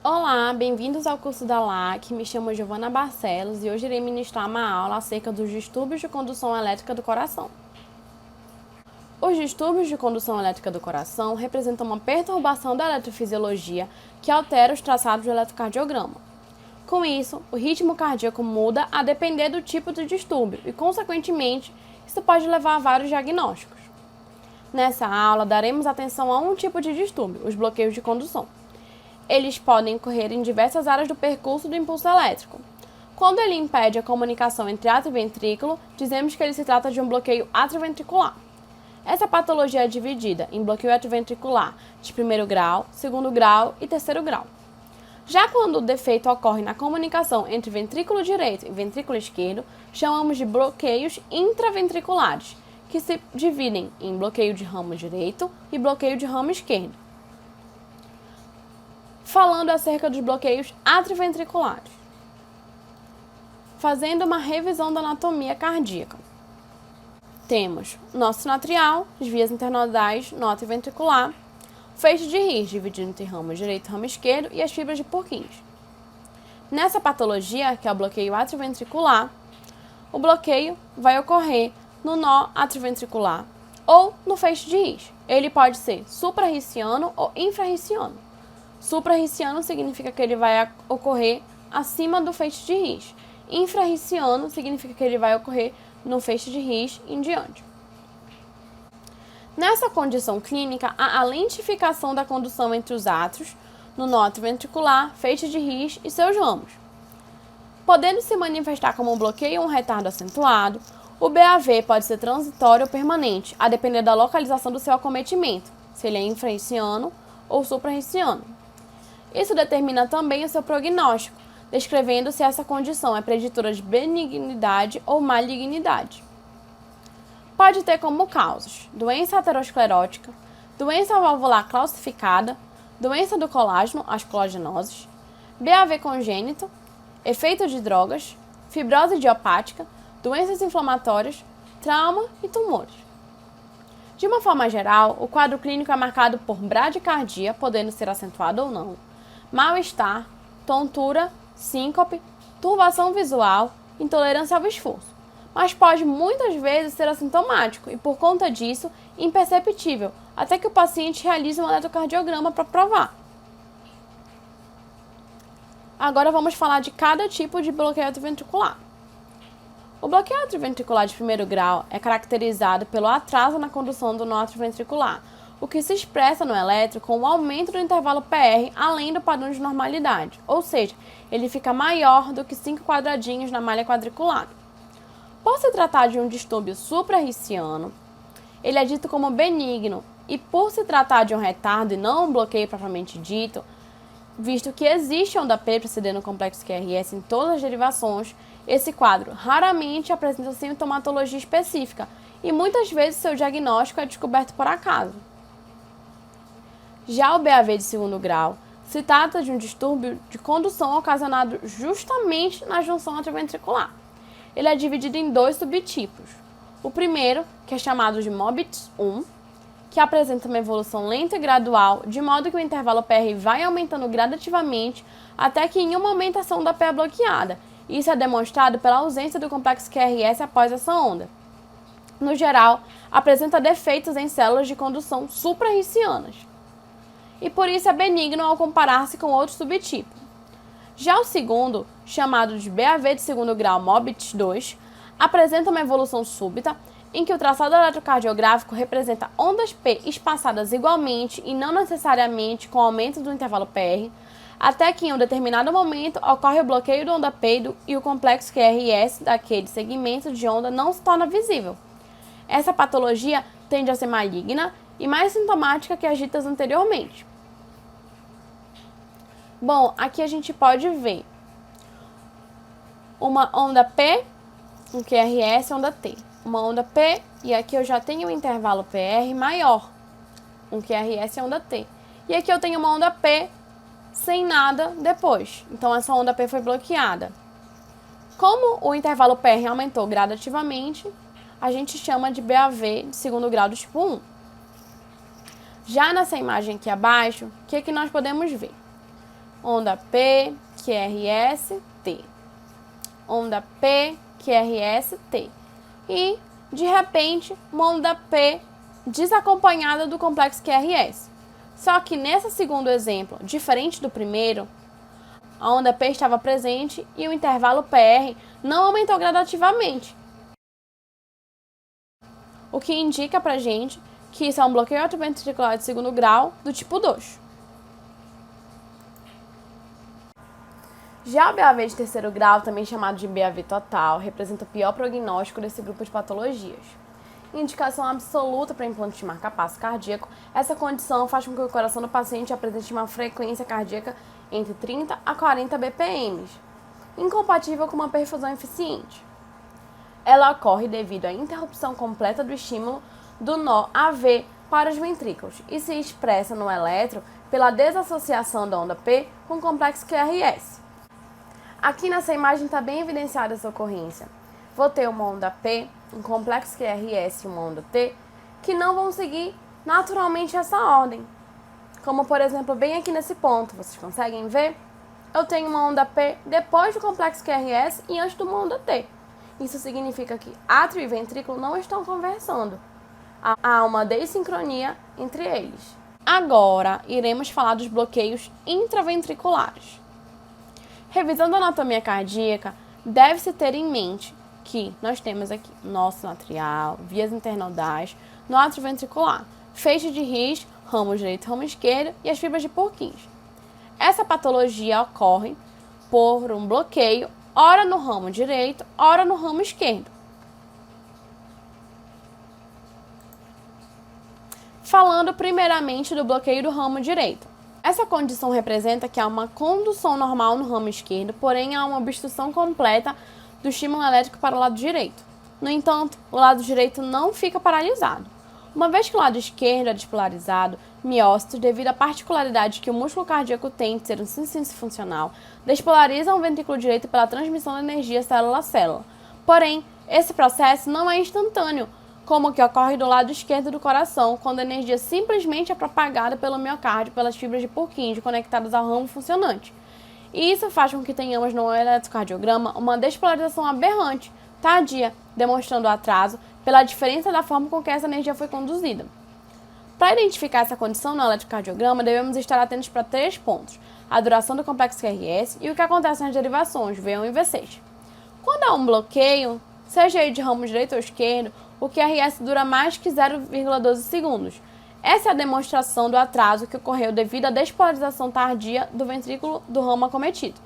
Olá, bem-vindos ao curso da LAC. Me chamo Giovana Barcelos e hoje irei ministrar uma aula acerca dos distúrbios de condução elétrica do coração. Os distúrbios de condução elétrica do coração representam uma perturbação da eletrofisiologia que altera os traçados do eletrocardiograma. Com isso, o ritmo cardíaco muda a depender do tipo de distúrbio e, consequentemente, isso pode levar a vários diagnósticos. Nessa aula, daremos atenção a um tipo de distúrbio, os bloqueios de condução. Eles podem ocorrer em diversas áreas do percurso do impulso elétrico. Quando ele impede a comunicação entre átrio e ventrículo, dizemos que ele se trata de um bloqueio atrioventricular. Essa patologia é dividida em bloqueio atrioventricular de primeiro grau, segundo grau e terceiro grau. Já quando o defeito ocorre na comunicação entre ventrículo direito e ventrículo esquerdo, chamamos de bloqueios intraventriculares, que se dividem em bloqueio de ramo direito e bloqueio de ramo esquerdo. Falando acerca dos bloqueios atrioventriculares. Fazendo uma revisão da anatomia cardíaca. Temos nó sinoatrial, as vias internodais, nó atrioventricular, feixe de His, dividido entre ramo direito e ramo esquerdo, e as fibras de Purkinje. Nessa patologia, que é o bloqueio atrioventricular, o bloqueio vai ocorrer no nó atrioventricular ou no feixe de His. Ele pode ser suprarriciano ou infrarriciano. Suprarriciano significa que ele vai ocorrer acima do feixe de His. Infrarriciano significa que ele vai ocorrer no feixe de His em diante. Nessa condição clínica, há a lentificação da condução entre os átrios, no nó atrioventricular, feixe de His e seus ramos. Podendo se manifestar como um bloqueio ou um retardo acentuado, o BAV pode ser transitório ou permanente, a depender da localização do seu acometimento, se ele é infrarriciano ou suprarriciano. Isso determina também o seu prognóstico, descrevendo se essa condição é preditora de benignidade ou malignidade. Pode ter como causas doença aterosclerótica, doença valvular calcificada, doença do colágeno, as colagenoses, BAV congênito, efeito de drogas, fibrose idiopática, doenças inflamatórias, trauma e tumores. De uma forma geral, o quadro clínico é marcado por bradicardia, podendo ser acentuada ou não, mal-estar, tontura, síncope, turbação visual, intolerância ao esforço, mas pode muitas vezes ser assintomático e, por conta disso, imperceptível, até que o paciente realize um eletrocardiograma para provar. Agora vamos falar de cada tipo de bloqueio atrioventricular. O bloqueio atrioventricular de primeiro grau é caracterizado pelo atraso na condução do nó atrioventricular, o que se expressa no eletro com o aumento do intervalo PR além do padrão de normalidade, ou seja, ele fica maior do que 5 quadradinhos na malha quadriculada. Por se tratar de um distúrbio suprarriciano, ele é dito como benigno, e por se tratar de um retardo e não um bloqueio propriamente dito, visto que existe onda P precedendo o complexo QRS em todas as derivações, esse quadro raramente apresenta sintomatologia específica e muitas vezes seu diagnóstico é descoberto por acaso. Já o BAV de segundo grau se trata de um distúrbio de condução ocasionado justamente na junção atrioventricular. Ele é dividido em 2 subtipos. O primeiro, que é chamado de MOBITS 1, que apresenta uma evolução lenta e gradual, de modo que o intervalo PR vai aumentando gradativamente até que em uma aumentação da P é bloqueada. Isso é demonstrado pela ausência do complexo QRS após essa onda. No geral, apresenta defeitos em células de condução suprarricianas. E por isso é benigno ao comparar-se com outro subtipo. Já o segundo, chamado de BAV de segundo grau MOBITS 2, apresenta uma evolução súbita em que o traçado eletrocardiográfico representa ondas P espaçadas igualmente e não necessariamente com aumento do intervalo PR, até que em um determinado momento ocorre o bloqueio da onda P e o complexo QRS daquele segmento de onda não se torna visível. Essa patologia tende a ser maligna e mais sintomática que as ditas anteriormente. Bom, aqui a gente pode ver uma onda P, um QRS, onda T. Uma onda P, e aqui eu já tenho um intervalo PR maior, um QRS e onda T. E aqui eu tenho uma onda P sem nada depois, então essa onda P foi bloqueada. Como o intervalo PR aumentou gradativamente, a gente chama de BAV de segundo grau do tipo 1. Já nessa imagem aqui abaixo, o que nós podemos ver? onda P, QRS, T. Onda P, QRS, T. E, de repente, uma onda P desacompanhada do complexo QRS. Só que nesse segundo exemplo, diferente do primeiro, a onda P estava presente e o intervalo PR não aumentou gradativamente, o que indica pra gente que isso é um bloqueio atrioventricular de segundo grau do tipo 2. Já o BAV de terceiro grau, também chamado de BAV total, representa o pior prognóstico desse grupo de patologias. Indicação absoluta para implante de marca-passo cardíaco, essa condição faz com que o coração do paciente apresente uma frequência cardíaca entre 30 a 40 BPM, incompatível com uma perfusão eficiente. Ela ocorre devido à interrupção completa do estímulo do nó AV para os ventrículos e se expressa no eletro pela desassociação da onda P com o complexo QRS. Aqui nessa imagem está bem evidenciada essa ocorrência. Vou ter uma onda P, um complexo QRS e uma onda T, que não vão seguir naturalmente essa ordem. Como, por exemplo, bem aqui nesse ponto, vocês conseguem ver? Eu tenho uma onda P depois do complexo QRS e antes de uma onda T. Isso significa que átrio e ventrículo não estão conversando. Há uma dessincronia entre eles. Agora, iremos falar dos bloqueios intraventriculares. Revisando a anatomia cardíaca, deve-se ter em mente que nós temos aqui nó sinoatrial, vias internodais, nó atrioventricular, feixe de His, ramo direito e ramo esquerdo e as fibras de Purkinje. Essa patologia ocorre por um bloqueio, ora no ramo direito, ora no ramo esquerdo. Falando primeiramente do bloqueio do ramo direito. Essa condição representa que há uma condução normal no ramo esquerdo, porém há uma obstrução completa do estímulo elétrico para o lado direito. No entanto, o lado direito não fica paralisado. Uma vez que o lado esquerdo é despolarizado, miócitos, devido à particularidade que o músculo cardíaco tem de ser um síntese funcional, despolarizam o ventrículo direito pela transmissão da energia célula a célula. Porém, esse processo não é instantâneo, como o que ocorre do lado esquerdo do coração, quando a energia simplesmente é propagada pelo miocárdio pelas fibras de Purkinje conectadas ao ramo funcionante. E isso faz com que tenhamos no eletrocardiograma uma despolarização aberrante, tardia, demonstrando atraso pela diferença da forma com que essa energia foi conduzida. Para identificar essa condição no eletrocardiograma, devemos estar atentos para 3 pontos: a duração do complexo QRS e o que acontece nas derivações V1 e V6. Quando há um bloqueio, seja ele de ramo direito ou esquerdo, o QRS dura mais que 0,12 segundos. Essa é a demonstração do atraso que ocorreu devido à despolarização tardia do ventrículo do ramo acometido.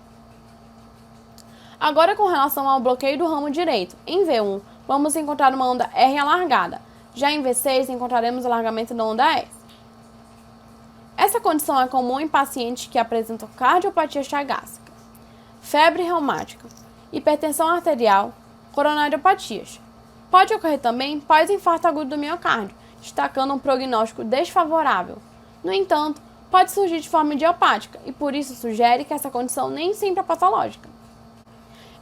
Agora, com relação ao bloqueio do ramo direito, em V1, vamos encontrar uma onda R alargada. Já em V6, encontraremos o alargamento da onda S. Essa condição é comum em pacientes que apresentam cardiopatia chagásica, febre reumática, hipertensão arterial, coronariopatias. Pode ocorrer também pós-infarto agudo do miocárdio, destacando um prognóstico desfavorável. No entanto, pode surgir de forma idiopática e por isso sugere que essa condição nem sempre é patológica.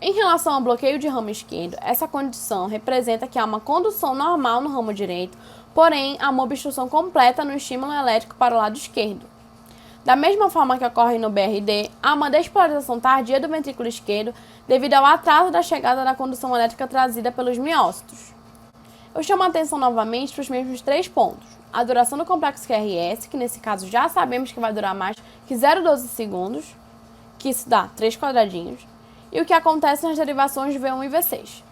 Em relação ao bloqueio de ramo esquerdo, essa condição representa que há uma condução normal no ramo direito, porém há uma obstrução completa no estímulo elétrico para o lado esquerdo. Da mesma forma que ocorre no BRD, há uma despolarização tardia do ventrículo esquerdo devido ao atraso da chegada da condução elétrica trazida pelos miócitos. Eu chamo a atenção novamente para os mesmos 3 pontos: a duração do complexo QRS, que nesse caso já sabemos que vai durar mais que 0,12 segundos, que isso dá 3 quadradinhos, e o que acontece nas derivações de V1 e V6.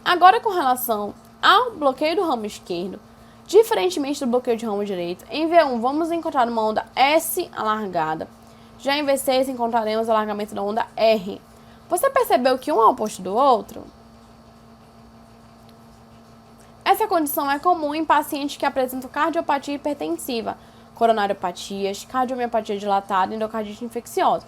Agora, com relação ao bloqueio do ramo esquerdo, diferentemente do bloqueio de ramo direito, em V1 vamos encontrar uma onda S alargada. Já em V6 encontraremos o alargamento da onda R. Você percebeu que um é o oposto do outro? Essa condição é comum em pacientes que apresentam cardiopatia hipertensiva, coronariopatias, cardiomiopatia dilatada e endocardite infecciosa.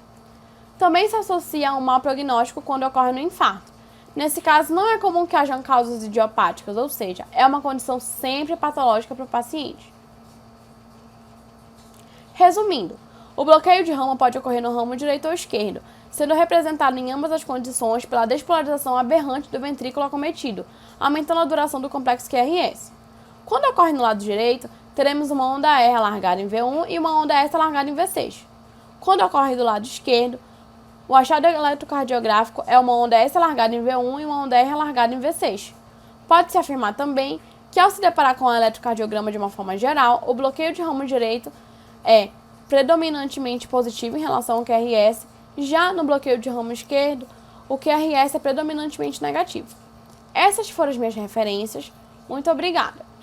Também se associa a um mau prognóstico quando ocorre no infarto. Nesse caso, não é comum que hajam causas idiopáticas, ou seja, é uma condição sempre patológica para o paciente. Resumindo, o bloqueio de ramo pode ocorrer no ramo direito ou esquerdo, sendo representado em ambas as condições pela despolarização aberrante do ventrículo acometido, aumentando a duração do complexo QRS. Quando ocorre no lado direito, teremos uma onda R alargada em V1 e uma onda S alargada em V6. Quando ocorre do lado esquerdo, o achado eletrocardiográfico é uma onda S alargada em V1 e uma onda R alargada em V6. Pode-se afirmar também que, ao se deparar com o eletrocardiograma de uma forma geral, o bloqueio de ramo direito é predominantemente positivo em relação ao QRS, já no bloqueio de ramo esquerdo, o QRS é predominantemente negativo. Essas foram as minhas referências. Muito obrigada!